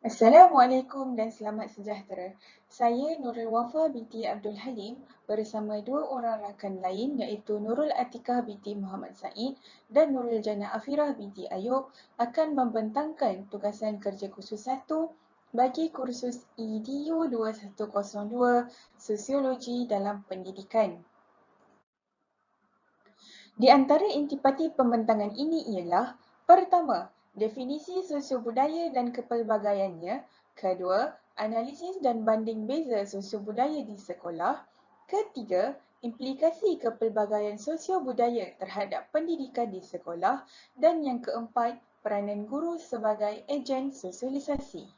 Assalamualaikum dan selamat sejahtera. Saya Nurul Wafa binti Abdul Halim bersama dua orang rakan lain iaitu Nurul Atikah binti Muhammad Said dan Nurul Jannah Afirah binti Ayub akan membentangkan tugasan kerja khusus 1 bagi kursus EDU 2102 Sosiologi dalam Pendidikan. Di antara intipati pembentangan ini ialah: pertama, definisi sosiobudaya dan kepelbagaiannya; kedua, analisis dan banding beza sosiobudaya di sekolah; ketiga, implikasi kepelbagaian sosiobudaya terhadap pendidikan di sekolah; dan yang keempat, peranan guru sebagai ejen sosialisasi.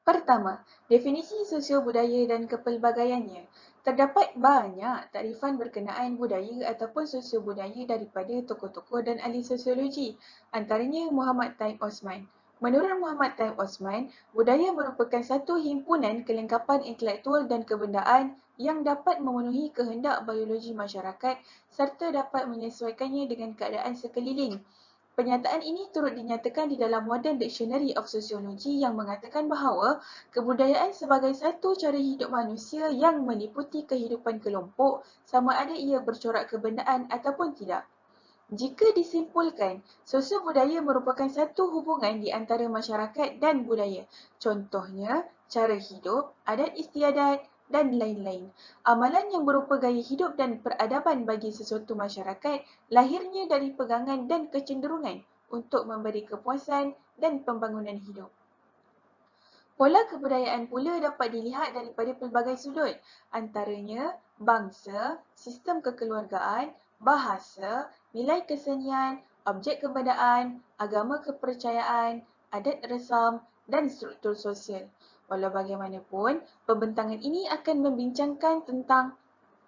Pertama, definisi sosiobudaya dan kepelbagaiannya. Terdapat banyak takrifan berkenaan budaya ataupun sosiobudaya daripada tokoh-tokoh dan ahli sosiologi, antaranya Muhammad Taib Osman. Menurut Muhammad Taib Osman, budaya merupakan satu himpunan kelengkapan intelektual dan kebendaan yang dapat memenuhi kehendak biologi masyarakat serta dapat menyesuaikannya dengan keadaan sekeliling. Pernyataan ini turut dinyatakan di dalam Modern Dictionary of Sociology yang mengatakan bahawa kebudayaan sebagai satu cara hidup manusia yang meliputi kehidupan kelompok sama ada ia bercorak kebendaan ataupun tidak. Jika disimpulkan, sosiobudaya merupakan satu hubungan di antara masyarakat dan budaya. Contohnya, cara hidup, adat istiadat dan lain-lain. Amalan yang berupa gaya hidup dan peradaban bagi sesuatu masyarakat lahirnya dari pegangan dan kecenderungan untuk memberi kepuasan dan pembangunan hidup. Pola kebudayaan pula dapat dilihat daripada pelbagai sudut, antaranya bangsa, sistem kekeluargaan, bahasa, nilai kesenian, objek kebendaan, agama kepercayaan, adat resam dan struktur sosial. Walau bagaimanapun, pembentangan ini akan membincangkan tentang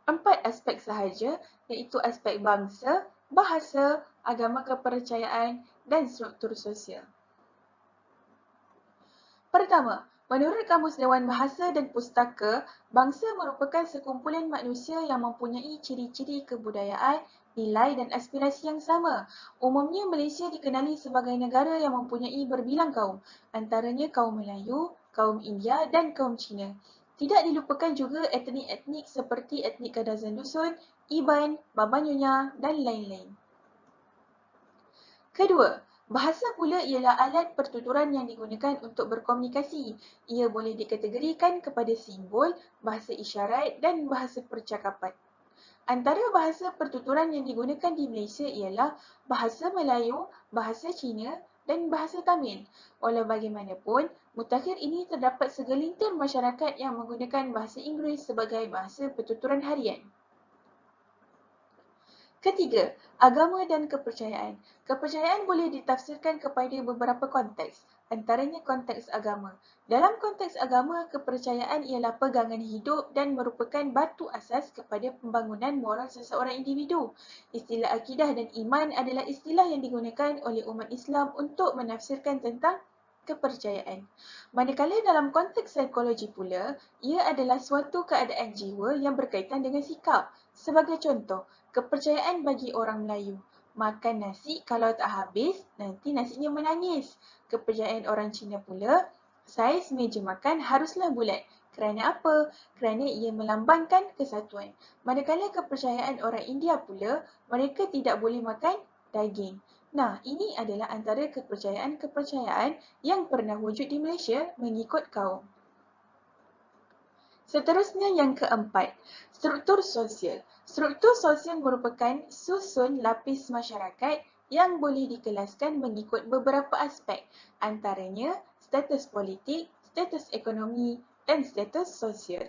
4 aspek sahaja, iaitu aspek bangsa, bahasa, agama kepercayaan dan struktur sosial. Pertama, menurut Kamus Dewan Bahasa dan Pustaka, bangsa merupakan sekumpulan manusia yang mempunyai ciri-ciri kebudayaan, nilai dan aspirasi yang sama. Umumnya Malaysia dikenali sebagai negara yang mempunyai berbilang kaum, antaranya kaum Melayu, kaum India dan kaum Cina. Tidak dilupakan juga etnik-etnik seperti etnik Kadazan Dusun, Iban, Babanyonya dan lain-lain. Kedua, bahasa pula ialah alat pertuturan yang digunakan untuk berkomunikasi. Ia boleh dikategorikan kepada simbol, bahasa isyarat dan bahasa percakapan. Antara bahasa pertuturan yang digunakan di Malaysia ialah bahasa Melayu, bahasa Cina dan bahasa Tamil. Walau bagaimanapun, mutakhir ini terdapat segelintir masyarakat yang menggunakan bahasa Inggeris sebagai bahasa pertuturan harian. Ketiga, agama dan kepercayaan. Kepercayaan boleh ditafsirkan kepada beberapa konteks, antaranya konteks agama. Dalam konteks agama, kepercayaan ialah pegangan hidup dan merupakan batu asas kepada pembangunan moral seseorang individu. Istilah akidah dan iman adalah istilah yang digunakan oleh umat Islam untuk menafsirkan tentang kepercayaan. Manakala dalam konteks psikologi pula, ia adalah suatu keadaan jiwa yang berkaitan dengan sikap. Sebagai contoh, kepercayaan bagi orang Melayu, makan nasi kalau tak habis, nanti nasinya menangis. Kepercayaan orang Cina pula, saiz meja makan haruslah bulat. Kerana apa? Kerana ia melambangkan kesatuan. Manakala kepercayaan orang India pula, mereka tidak boleh makan daging. Nah, ini adalah antara kepercayaan-kepercayaan yang pernah wujud di Malaysia mengikut kaum. Seterusnya yang keempat, struktur sosial. Struktur sosial merupakan susun lapis masyarakat yang boleh dikelaskan mengikut beberapa aspek, antaranya status politik, status ekonomi dan status sosial.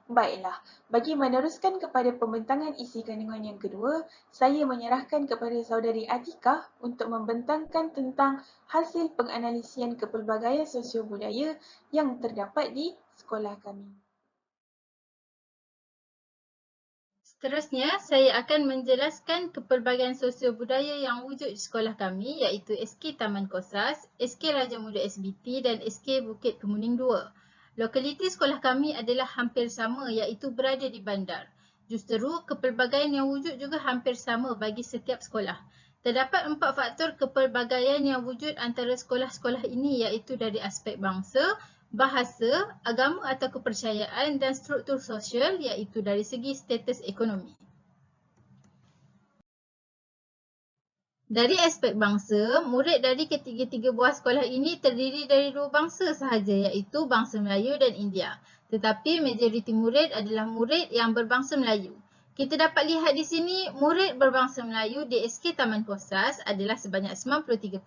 Baiklah, bagi meneruskan kepada pembentangan isi kandungan yang kedua, saya menyerahkan kepada saudari Atikah untuk membentangkan tentang hasil penganalisian kepelbagaian sosiobudaya yang terdapat di sekolah kami. Seterusnya, saya akan menjelaskan kepelbagaian sosial budaya yang wujud di sekolah kami iaitu SK Taman Kosras, SK Raja Muda SBT dan SK Bukit Kemuning 2. Lokaliti sekolah kami adalah hampir sama iaitu berada di bandar. Justeru, kepelbagaian yang wujud juga hampir sama bagi setiap sekolah. Terdapat 4 faktor kepelbagaian yang wujud antara sekolah-sekolah ini iaitu dari aspek bangsa, bahasa, agama atau kepercayaan dan struktur sosial iaitu dari segi status ekonomi. Dari aspek bangsa, murid dari ketiga-tiga buah sekolah ini terdiri dari 2 bangsa sahaja iaitu bangsa Melayu dan India. Tetapi majoriti murid adalah murid yang berbangsa Melayu. Kita dapat lihat di sini, murid berbangsa Melayu di SK Taman Kosas adalah sebanyak 93%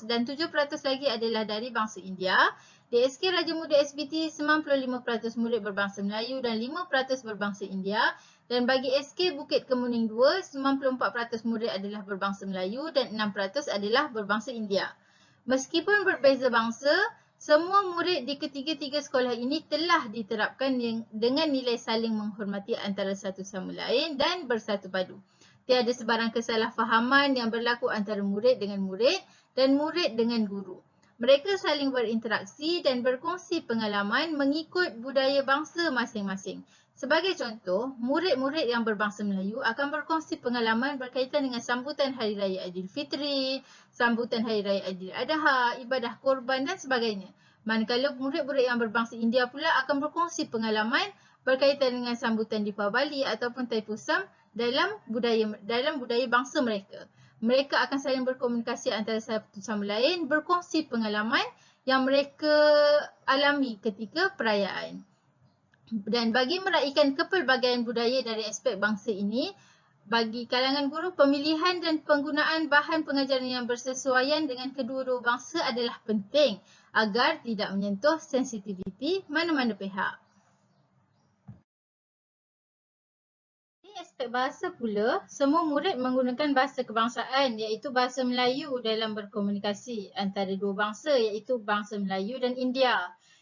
dan 7% lagi adalah dari bangsa India. Di SK Raja Muda SBT, 95% murid berbangsa Melayu dan 5% berbangsa India. Dan bagi SK Bukit Kemuning 2, 94% murid adalah berbangsa Melayu dan 6% adalah berbangsa India. Meskipun berbeza bangsa, semua murid di ketiga-tiga sekolah ini telah diterapkan dengan nilai saling menghormati antara satu sama lain dan bersatu padu. Tiada sebarang kesalahfahaman yang berlaku antara murid dengan murid dan murid dengan guru. Mereka saling berinteraksi dan berkongsi pengalaman mengikut budaya bangsa masing-masing. Sebagai contoh, murid-murid yang berbangsa Melayu akan berkongsi pengalaman berkaitan dengan sambutan Hari Raya Aidilfitri, sambutan Hari Raya Aidiladha, ibadah korban dan sebagainya. Manakala murid-murid yang berbangsa India pula akan berkongsi pengalaman berkaitan dengan sambutan Deepavali ataupun Thaipusam dalam budaya bangsa mereka. Mereka akan saling berkomunikasi antara satu sama lain, berkongsi pengalaman yang mereka alami ketika perayaan. Dan bagi meraihkan kepelbagaian budaya dari aspek bangsa ini, bagi kalangan guru, pemilihan dan penggunaan bahan pengajaran yang bersesuaian dengan kedua-dua bangsa adalah penting agar tidak menyentuh sensitiviti mana-mana pihak. Di aspek bahasa pula, semua murid menggunakan bahasa kebangsaan iaitu bahasa Melayu dalam berkomunikasi antara dua bangsa iaitu bangsa Melayu dan India.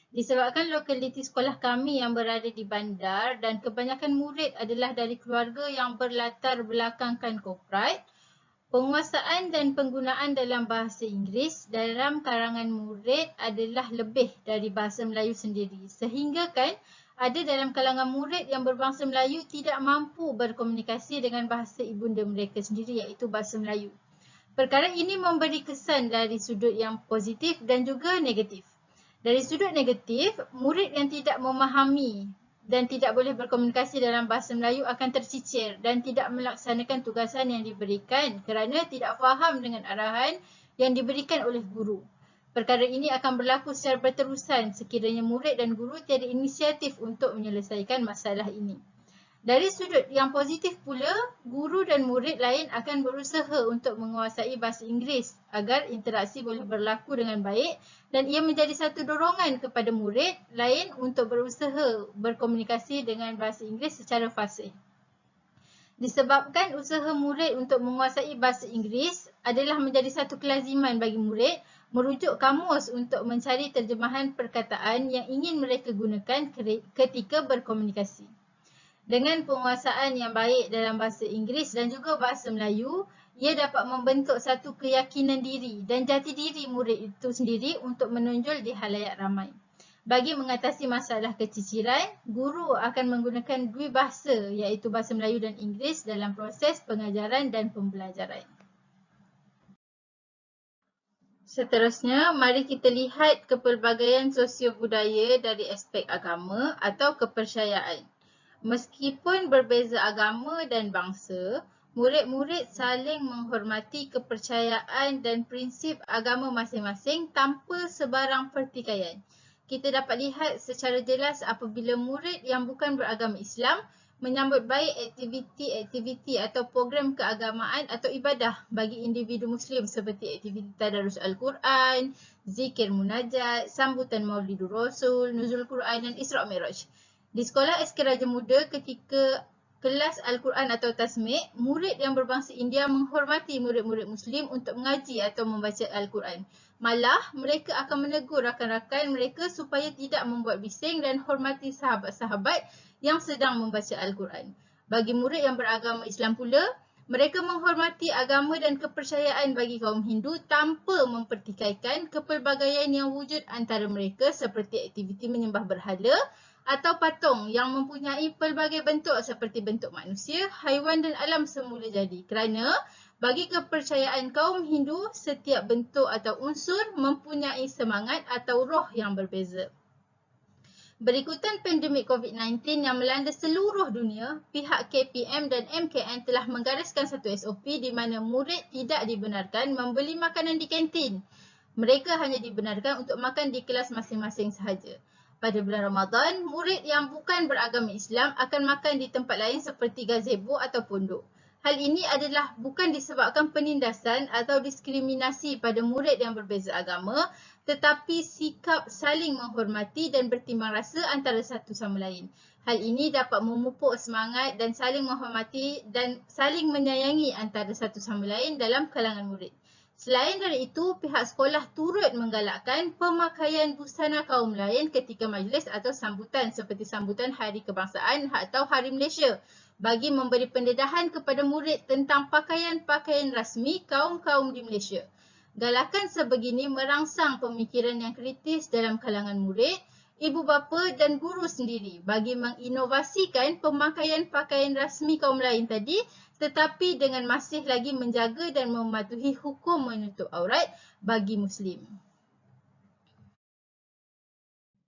Disebabkan lokaliti sekolah kami yang berada di bandar dan kebanyakan murid adalah dari keluarga yang berlatar belakangkan korporat, penguasaan dan penggunaan dalam bahasa Inggeris dalam kalangan murid adalah lebih dari bahasa Melayu sendiri. Sehingga kan ada dalam kalangan murid yang berbangsa Melayu tidak mampu berkomunikasi dengan bahasa ibunda mereka sendiri iaitu bahasa Melayu. Perkara ini memberi kesan dari sudut yang positif dan juga negatif. Dari sudut negatif, murid yang tidak memahami dan tidak boleh berkomunikasi dalam bahasa Melayu akan tercicir dan tidak melaksanakan tugasan yang diberikan kerana tidak faham dengan arahan yang diberikan oleh guru. Perkara ini akan berlaku secara berterusan sekiranya murid dan guru tiada inisiatif untuk menyelesaikan masalah ini. Dari sudut yang positif pula, guru dan murid lain akan berusaha untuk menguasai bahasa Inggeris agar interaksi boleh berlaku dengan baik dan ia menjadi satu dorongan kepada murid lain untuk berusaha berkomunikasi dengan bahasa Inggeris secara fasih. Disebabkan usaha murid untuk menguasai bahasa Inggeris adalah menjadi satu kelaziman bagi murid merujuk kamus untuk mencari terjemahan perkataan yang ingin mereka gunakan ketika berkomunikasi. Dengan penguasaan yang baik dalam bahasa Inggeris dan juga bahasa Melayu, ia dapat membentuk satu keyakinan diri dan jati diri murid itu sendiri untuk menonjol di halayak ramai. Bagi mengatasi masalah keciciran, guru akan menggunakan dua bahasa iaitu bahasa Melayu dan Inggeris dalam proses pengajaran dan pembelajaran. Seterusnya, mari kita lihat kepelbagaian sosio-budaya dari aspek agama atau kepercayaan. Meskipun berbeza agama dan bangsa, murid-murid saling menghormati kepercayaan dan prinsip agama masing-masing tanpa sebarang pertikaian. Kita dapat lihat secara jelas apabila murid yang bukan beragama Islam menyambut baik aktiviti atau program keagamaan atau ibadah bagi individu Muslim seperti aktiviti tadarus Al-Quran, zikir munajat, sambutan Maulidur Rasul, nuzul Quran dan Isra' Mi'raj. Di sekolah SK Raja Muda ketika kelas Al-Quran atau tasmik, murid yang berbangsa India menghormati murid-murid Muslim untuk mengaji atau membaca Al-Quran. Malah, mereka akan menegur rakan-rakan mereka supaya tidak membuat bising dan hormati sahabat-sahabat yang sedang membaca Al-Quran. Bagi murid yang beragama Islam pula, mereka menghormati agama dan kepercayaan bagi kaum Hindu tanpa mempertikaikan kepelbagaian yang wujud antara mereka seperti aktiviti menyembah berhala atau patung yang mempunyai pelbagai bentuk seperti bentuk manusia, haiwan dan alam semula jadi. Kerana Bagi kepercayaan kaum Hindu, setiap bentuk atau unsur mempunyai semangat atau roh yang berbeza. Berikutan pandemik COVID-19 yang melanda seluruh dunia, pihak KPM dan MKN telah menggariskan satu SOP di mana murid tidak dibenarkan membeli makanan di kantin. Mereka hanya dibenarkan untuk makan di kelas masing-masing sahaja. Pada bulan Ramadan, murid yang bukan beragama Islam akan makan di tempat lain seperti gazebo atau pondok. Hal ini adalah bukan disebabkan penindasan atau diskriminasi pada murid yang berbeza agama, tetapi sikap saling menghormati dan bertimbang rasa antara satu sama lain. Hal ini dapat memupuk semangat dan saling menghormati dan saling menyayangi antara satu sama lain dalam kalangan murid. Selain dari itu, pihak sekolah turut menggalakkan pemakaian busana kaum lain ketika majlis atau sambutan seperti sambutan Hari Kebangsaan atau Hari Malaysia bagi memberi pendedahan kepada murid tentang pakaian-pakaian rasmi kaum-kaum di Malaysia. Galakan sebegini merangsang pemikiran yang kritis dalam kalangan murid, ibu bapa dan guru sendiri bagi menginovasikan pemakaian-pakaian rasmi kaum lain tadi tetapi dengan masih lagi menjaga dan mematuhi hukum menutup aurat bagi Muslim.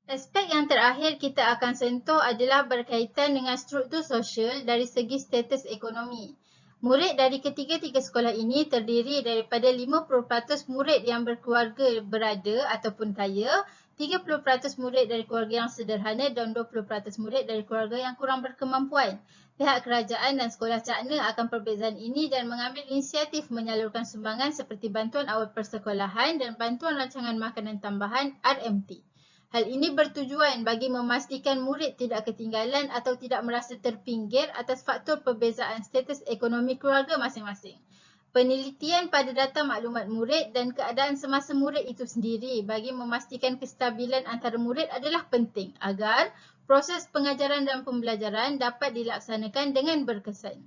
Aspek yang terakhir kita akan sentuh adalah berkaitan dengan struktur sosial dari segi status ekonomi. Murid dari ketiga-tiga sekolah ini terdiri daripada 50% murid yang berkeluarga berada ataupun kaya, 30% murid dari keluarga yang sederhana dan 20% murid dari keluarga yang kurang berkemampuan. Pihak kerajaan dan sekolah cakna akan perbezaan ini dan mengambil inisiatif menyalurkan sumbangan seperti bantuan awal persekolahan dan bantuan rancangan makanan tambahan RMT. Hal ini bertujuan bagi memastikan murid tidak ketinggalan atau tidak merasa terpinggir atas faktor perbezaan status ekonomi keluarga masing-masing. Penelitian pada data maklumat murid dan keadaan semasa murid itu sendiri bagi memastikan kestabilan antara murid adalah penting agar proses pengajaran dan pembelajaran dapat dilaksanakan dengan berkesan.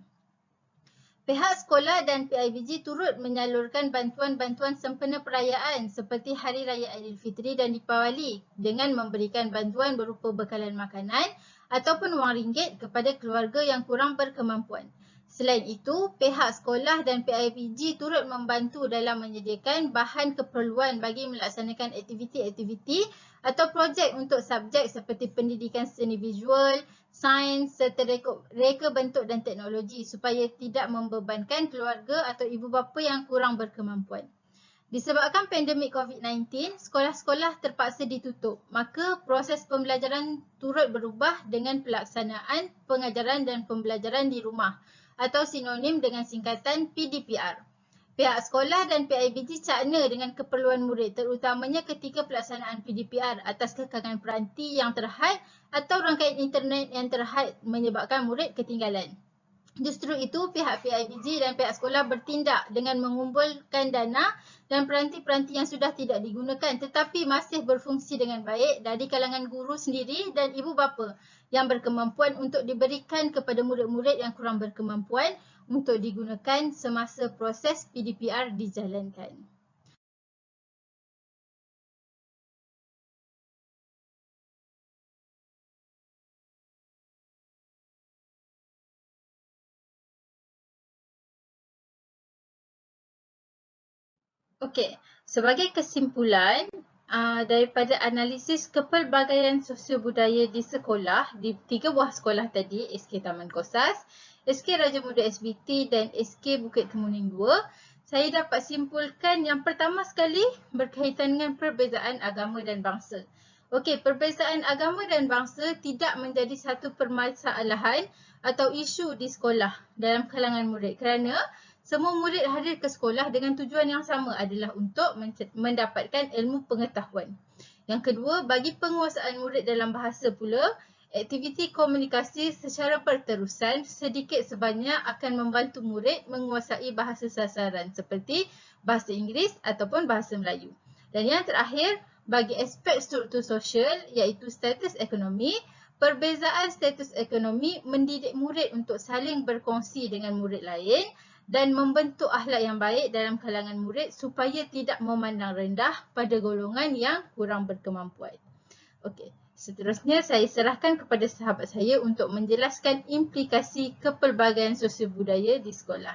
Pihak sekolah dan PIBG turut menyalurkan bantuan-bantuan sempena perayaan seperti Hari Raya Aidilfitri dan Deepawali dengan memberikan bantuan berupa bekalan makanan ataupun wang ringgit kepada keluarga yang kurang berkemampuan. Selain itu, pihak sekolah dan PIBG turut membantu dalam menyediakan bahan keperluan bagi melaksanakan aktiviti-aktiviti atau projek untuk subjek seperti pendidikan seni visual, sains serta reka bentuk dan teknologi supaya tidak membebankan keluarga atau ibu bapa yang kurang berkemampuan. Disebabkan pandemik COVID-19, sekolah-sekolah terpaksa ditutup, maka proses pembelajaran turut berubah dengan pelaksanaan pengajaran dan pembelajaran di rumah atau sinonim dengan singkatan PDPR. Pihak sekolah dan PIBG cakna dengan keperluan murid terutamanya ketika pelaksanaan PDPR atas kekangan peranti yang terhad atau rangkaian internet yang terhad menyebabkan murid ketinggalan. Justru itu, pihak PIBG dan pihak sekolah bertindak dengan mengumpulkan dana dan peranti-peranti yang sudah tidak digunakan tetapi masih berfungsi dengan baik dari kalangan guru sendiri dan ibu bapa yang berkemampuan untuk diberikan kepada murid-murid yang kurang berkemampuan untuk digunakan semasa proses PDPR dijalankan. Okey, sebagai kesimpulan daripada analisis kepelbagaian sosial budaya di sekolah, di 3 buah sekolah tadi, SK Taman Kosas, SK Raja Muda SBT dan SK Bukit Kemuning 2, saya dapat simpulkan yang pertama sekali berkaitan dengan perbezaan agama dan bangsa. Okey, perbezaan agama dan bangsa tidak menjadi satu permasalahan atau isu di sekolah dalam kalangan murid kerana semua murid hadir ke sekolah dengan tujuan yang sama adalah untuk mendapatkan ilmu pengetahuan. Yang kedua, bagi penguasaan murid dalam bahasa pula, aktiviti komunikasi secara berterusan sedikit sebanyak akan membantu murid menguasai bahasa sasaran seperti bahasa Inggeris ataupun bahasa Melayu. Dan yang terakhir, bagi aspek struktur sosial iaitu status ekonomi, perbezaan status ekonomi mendidik murid untuk saling berkongsi dengan murid lain dan membentuk akhlak yang baik dalam kalangan murid supaya tidak memandang rendah pada golongan yang kurang berkemampuan. Okey, seterusnya saya serahkan kepada sahabat saya untuk menjelaskan implikasi kepelbagaian sosial budaya di sekolah.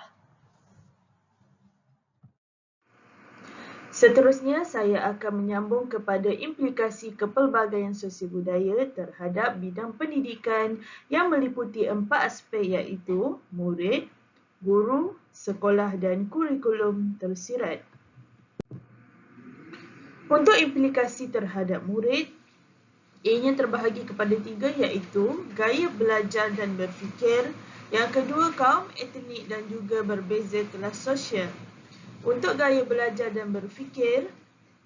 Seterusnya, saya akan menyambung kepada implikasi kepelbagaian sosial budaya terhadap bidang pendidikan yang meliputi 4 aspek iaitu murid, guru, sekolah dan kurikulum tersirat. Untuk implikasi terhadap murid, ianya terbahagi kepada 3 iaitu gaya belajar dan berfikir, yang kedua kaum etnik dan juga berbeza kelas sosial. Untuk gaya belajar dan berfikir,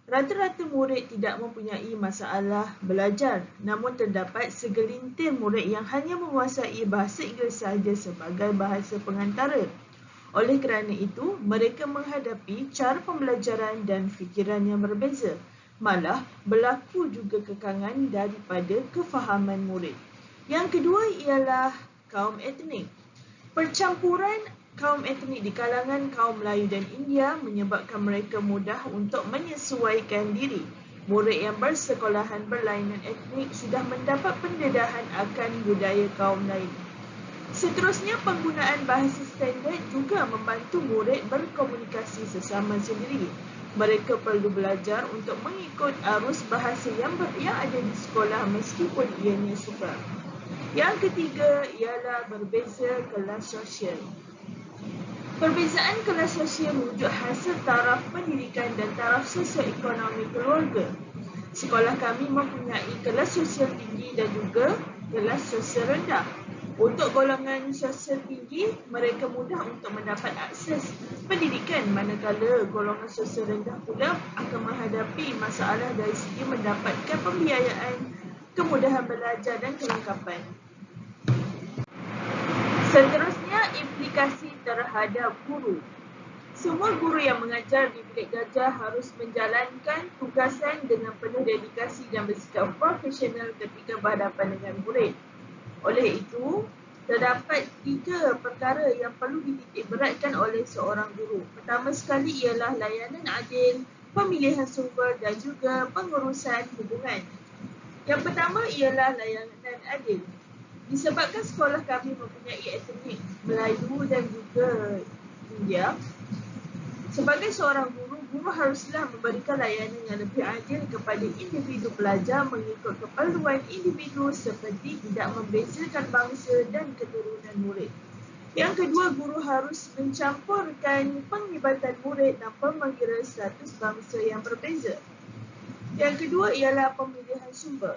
rata-rata murid tidak mempunyai masalah belajar, namun terdapat segelintir murid yang hanya menguasai bahasa Inggeris sahaja sebagai bahasa pengantara. Oleh kerana itu, mereka menghadapi cara pembelajaran dan fikiran yang berbeza. Malah, berlaku juga kekangan daripada kefahaman murid. Yang kedua ialah kaum etnik. Percampuran kaum etnik di kalangan kaum Melayu dan India menyebabkan mereka mudah untuk menyesuaikan diri. Murid yang bersekolahan berlainan etnik sudah mendapat pendedahan akan budaya kaum lain. Seterusnya, penggunaan bahasa standard juga membantu murid berkomunikasi sesama sendiri. Mereka perlu belajar untuk mengikut arus bahasa yang ada di sekolah meskipun ianya sukar. Yang ketiga ialah berbeza kelas sosial. Perbezaan kelas sosial merujuk hasil taraf pendidikan dan taraf sosioekonomi keluarga. Sekolah kami mempunyai kelas sosial tinggi dan juga kelas sosial rendah. Untuk golongan sosial tinggi, mereka mudah untuk mendapat akses pendidikan, manakala golongan sosial rendah pula akan menghadapi masalah dari segi mendapatkan pembiayaan, kemudahan belajar dan kelengkapan. Seterusnya, implikasi terhadap guru. Semua guru yang mengajar di Bilik Gajah harus menjalankan tugasan dengan penuh dedikasi dan bersikap profesional ketika berhadapan dengan murid. Oleh itu, terdapat 3 perkara yang perlu dititik beratkan oleh seorang guru. Pertama sekali ialah layanan adil, pemilihan sumber dan juga pengurusan hubungan. Yang pertama ialah layanan adil. Disebabkan sekolah kami mempunyai etnik Melayu dan juga India, sebagai seorang guru, guru haruslah memberikan layanan yang lebih adil kepada individu pelajar mengikut keperluan individu seperti tidak membezakan bangsa dan keturunan murid. Yang kedua, guru harus mencampurkan penglibatan murid tanpa mengira status bangsa yang berbeza. Yang kedua ialah pemilihan sumber.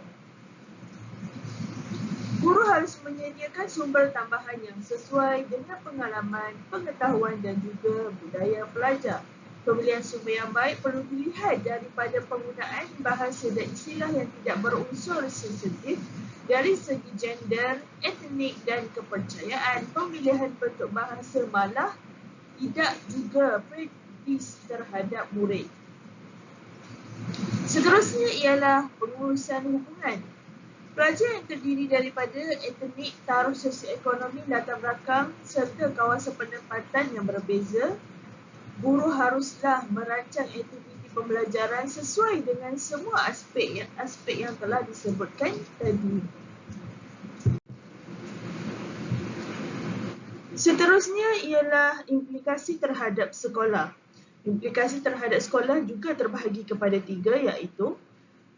Guru harus menyediakan sumber tambahan yang sesuai dengan pengalaman, pengetahuan dan juga budaya pelajar. Pemilihan sumber yang baik perlu dilihat daripada penggunaan bahasa dan istilah yang tidak berunsur sensitif dari segi gender, etnik dan kepercayaan. Pemilihan bentuk bahasa malah tidak juga prejudis terhadap murid. Seterusnya ialah pengurusan hubungan. Pelajar yang terdiri daripada etnik, taraf sosioekonomi, latar belakang serta kawasan penempatan yang berbeza, guru haruslah merancang aktiviti pembelajaran sesuai dengan semua aspek yang telah disebutkan tadi. Seterusnya ialah implikasi terhadap sekolah. Implikasi terhadap sekolah juga terbahagi kepada 3 iaitu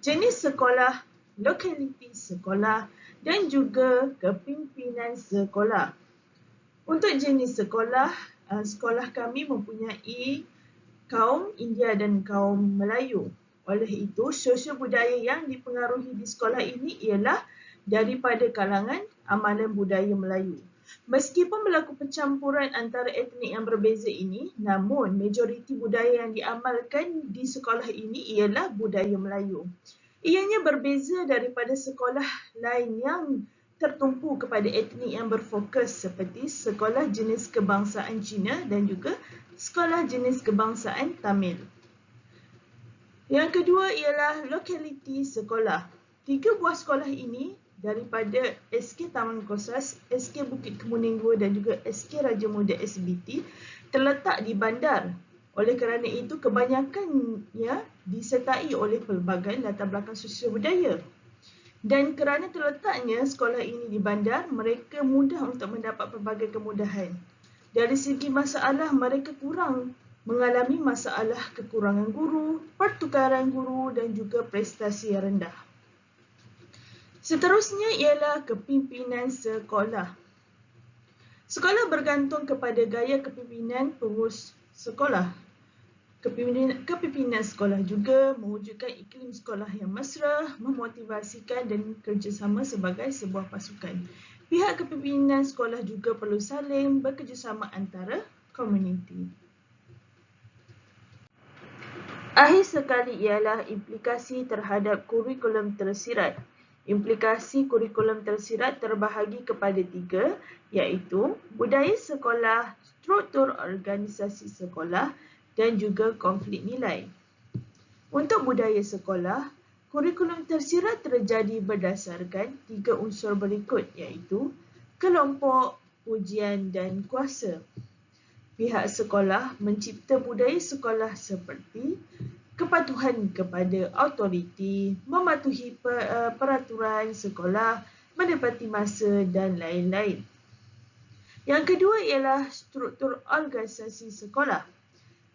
jenis sekolah, lokaliti sekolah dan juga kepimpinan sekolah. Untuk jenis sekolah, sekolah kami mempunyai kaum India dan kaum Melayu. Oleh itu, sosial budaya yang dipengaruhi di sekolah ini ialah daripada kalangan amalan budaya Melayu. Meskipun berlaku pencampuran antara etnik yang berbeza ini, namun majoriti budaya yang diamalkan di sekolah ini ialah budaya Melayu. Ianya berbeza daripada sekolah lain yang tertumpu kepada etnik yang berfokus seperti sekolah jenis kebangsaan Cina dan juga sekolah jenis kebangsaan Tamil. Yang kedua ialah lokaliti sekolah. 3 buah sekolah ini daripada SK Taman Kosas, SK Bukit Kemuning 2 dan juga SK Raja Muda SBT terletak di bandar. Oleh kerana itu, kebanyakannya disertai oleh pelbagai latar belakang sosial budaya. Dan kerana terletaknya sekolah ini di bandar, mereka mudah untuk mendapat pelbagai kemudahan. Dari segi masalah, mereka kurang mengalami masalah kekurangan guru, pertukaran guru dan juga prestasi yang rendah. Seterusnya ialah kepimpinan sekolah. Sekolah bergantung kepada gaya kepimpinan pengurus sekolah. Kepimpinan sekolah juga mewujudkan iklim sekolah yang mesra, memotivasikan dan kerjasama sebagai sebuah pasukan. Pihak kepimpinan sekolah juga perlu saling bekerjasama antara komuniti. Akhir sekali ialah implikasi terhadap kurikulum tersirat. Implikasi kurikulum tersirat terbahagi kepada 3, iaitu budaya sekolah, struktur organisasi sekolah dan juga konflik nilai. Untuk budaya sekolah, kurikulum tersirat terjadi berdasarkan 3 unsur berikut, iaitu kelompok, ujian dan kuasa. Pihak sekolah mencipta budaya sekolah seperti kepatuhan kepada autoriti, mematuhi peraturan sekolah, menepati masa dan lain-lain. Yang kedua ialah struktur organisasi sekolah.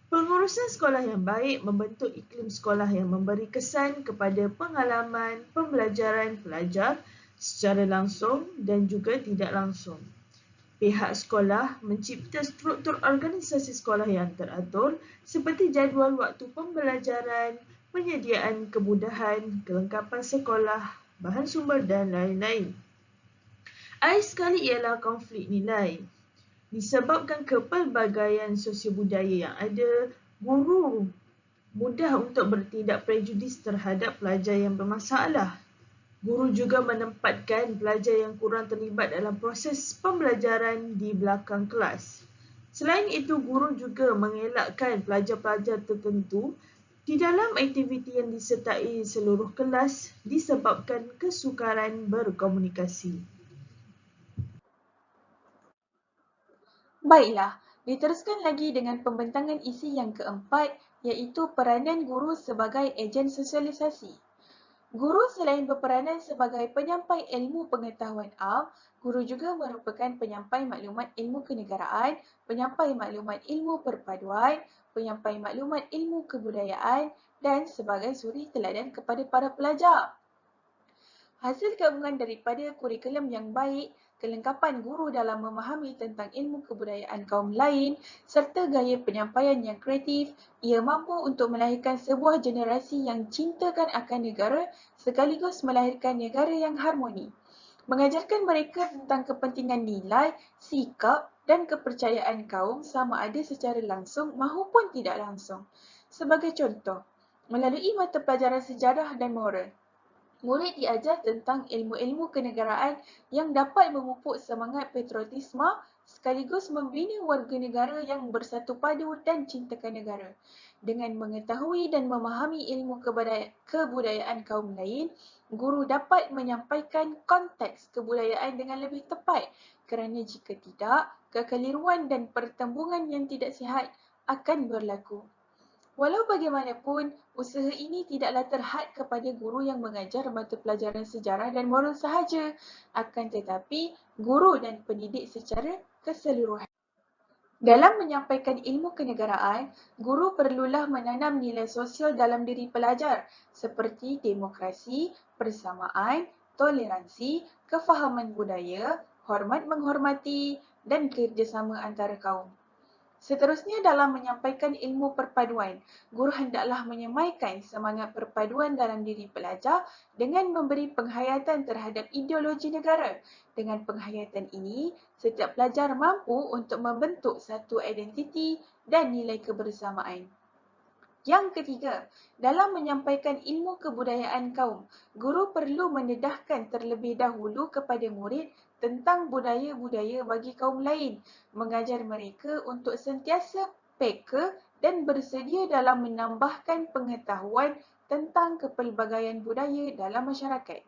Pengurusan sekolah yang baik membentuk iklim sekolah yang memberi kesan kepada pengalaman pembelajaran pelajar secara langsung dan juga tidak langsung. Pihak sekolah mencipta struktur organisasi sekolah yang teratur seperti jadual waktu pembelajaran, penyediaan kemudahan, kelengkapan sekolah, bahan sumber dan lain-lain. Akhir sekali ialah konflik nilai. Disebabkan kepelbagaian sosiobudaya yang ada, guru mudah untuk bertindak prejudis terhadap pelajar yang bermasalah. Guru juga menempatkan pelajar yang kurang terlibat dalam proses pembelajaran di belakang kelas. Selain itu, guru juga mengelakkan pelajar-pelajar tertentu di dalam aktiviti yang disertai seluruh kelas disebabkan kesukaran berkomunikasi. Baiklah, diteruskan lagi dengan pembentangan isi yang keempat, iaitu peranan guru sebagai ejen sosialisasi. Guru selain berperanan sebagai penyampai ilmu pengetahuan am, guru juga merupakan penyampai maklumat ilmu kenegaraan, penyampai maklumat ilmu perpaduan, penyampai maklumat ilmu kebudayaan dan sebagai suri teladan kepada para pelajar. Hasil gabungan daripada kurikulum yang baik, kelengkapan guru dalam memahami tentang ilmu kebudayaan kaum lain serta gaya penyampaian yang kreatif, ia mampu untuk melahirkan sebuah generasi yang cintakan akan negara sekaligus melahirkan negara yang harmoni. Mengajarkan mereka tentang kepentingan nilai, sikap dan kepercayaan kaum sama ada secara langsung maupun tidak langsung. Sebagai contoh, melalui mata pelajaran sejarah dan moral, murid diajar tentang ilmu-ilmu kenegaraan yang dapat memupuk semangat patriotisme sekaligus membina warga negara yang bersatu padu dan cintakan negara. Dengan mengetahui dan memahami ilmu kebudayaan kaum lain, guru dapat menyampaikan konteks kebudayaan dengan lebih tepat kerana jika tidak, kekeliruan dan pertembungan yang tidak sihat akan berlaku. Walau bagaimanapun, usaha ini tidaklah terhad kepada guru yang mengajar mata pelajaran sejarah dan moral sahaja, akan tetapi guru dan pendidik secara keseluruhan. Dalam menyampaikan ilmu kenegaraan, guru perlulah menanam nilai sosial dalam diri pelajar seperti demokrasi, persamaan, toleransi, kefahaman budaya, hormat menghormati dan kerjasama antara kaum. Seterusnya dalam menyampaikan ilmu perpaduan, guru hendaklah menyemaikan semangat perpaduan dalam diri pelajar dengan memberi penghayatan terhadap ideologi negara. Dengan penghayatan ini, setiap pelajar mampu untuk membentuk satu identiti dan nilai kebersamaan. Yang ketiga, dalam menyampaikan ilmu kebudayaan kaum, guru perlu mendedahkan terlebih dahulu kepada murid tentang budaya-budaya bagi kaum lain, mengajar mereka untuk sentiasa peka dan bersedia dalam menambahkan pengetahuan tentang kepelbagaian budaya dalam masyarakat.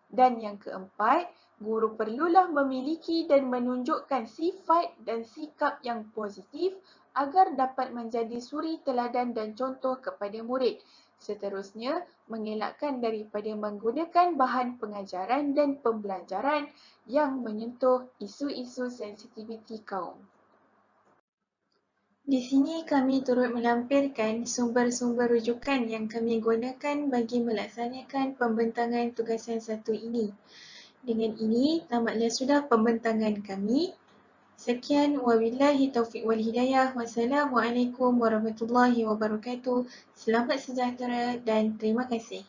Dan yang keempat, guru perlulah memiliki dan menunjukkan sifat dan sikap yang positif agar dapat menjadi suri teladan dan contoh kepada murid. Seterusnya, mengelakkan daripada menggunakan bahan pengajaran dan pembelajaran yang menyentuh isu-isu sensitiviti kaum. Di sini kami turut melampirkan sumber-sumber rujukan yang kami gunakan bagi melaksanakan pembentangan tugasan satu ini. Dengan ini, tamatlah sudah pembentangan kami. Sekian, wabillahi taufiq wal hidayah. Wassalamualaikum warahmatullahi wabarakatuh. Selamat sejahtera dan terima kasih.